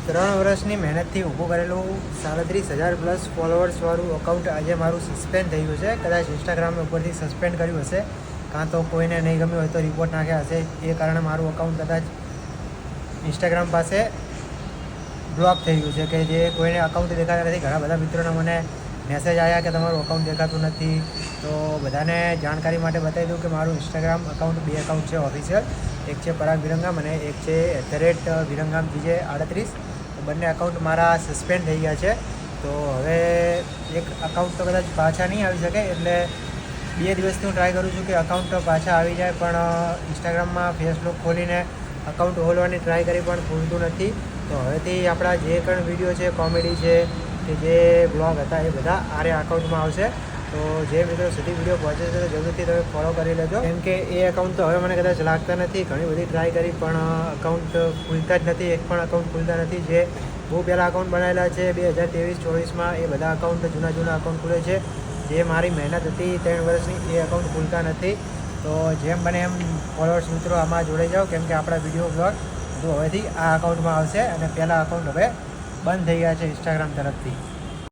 3 વર્ષની મહેનતથી ઊભું કરેલું 37,000 પ્લસ ફોલોવર્સવાળું અકાઉન્ટ આજે મારું સસ્પેન્ડ થઈ ગયું છે. કદાચ ઇન્સ્ટાગ્રામ ઉપરથી સસ્પેન્ડ કર્યું હશે, કાં તો કોઈને નહીં ગમ્યું હોય તો રિપોર્ટ નાખ્યા હશે. એ કારણે મારું અકાઉન્ટ કદાચ ઇન્સ્ટાગ્રામ પાસે બ્લોક થઈ ગયું છે કે જે કોઈને અકાઉન્ટ દેખાતા નથી. ઘણા બધા મિત્રોને મને મેસેજ આવ્યા કે તમારું અકાઉન્ટ દેખાતું નથી. તો બધાને જાણકારી માટે બતાવી દઉં કે મારું ઇન્સ્ટાગ્રામ અકાઉન્ટ 2 અકાઉન્ટ છે ઓફિશિયલ. એક છે પરાગ વિરંગામ અને એક છે @વિરંગામ GJ38. તો બંને અકાઉન્ટ મારા સસ્પેન્ડ થઈ ગયા છે. તો હવે એક અકાઉન્ટ તો કદાચ પાછા નહીં આવી શકે, એટલે 2 દિવસથી હું ટ્રાય કરું છું કે અકાઉન્ટ પાછા આવી જાય, પણ ઇન્સ્ટાગ્રામમાં ફેસબુક ખોલીને અકાઉન્ટ ખોલવાની ટ્રાય કરી પણ ખુલતું નથી. તો હવેથી આપણા જે પણ વિડીયો છે, કોમેડી છે કે જે બ્લોગ હતા, એ બધા આરે અકાઉન્ટમાં આવશે. તો જે મિત્રો સુધી વિડીયો પહોંચે છે તો જરૂરથી તમે ફોલો કરી લેજો, કેમ કે એ અકાઉન્ટ તો હવે મને કદાચ લાગતા નથી. ઘણી બધી ટ્રાય કરી પણ અકાઉન્ટ ખુલતા જ નથી, એક પણ અકાઉન્ટ ખુલતા નથી. જે બહુ પહેલાં અકાઉન્ટ બનાવેલા છે 2023-24માં, એ બધા અકાઉન્ટ જૂના અકાઉન્ટ ખુલે છે. જે મારી મહેનત હતી 3 વર્ષની, એ અકાઉન્ટ ખુલતા નથી. તો જેમ બને એમ ફોલોઅર્સ મિત્રો આમાં જોડાઈ જાઓ, કેમ કે આપણા વિડીયો બ્લોગ બધું હવેથી આ અકાઉન્ટમાં આવશે. અને પહેલાં અકાઉન્ટ હવે બંધ થઈ ગયા છે ઇન્સ્ટાગ્રામ તરફથી.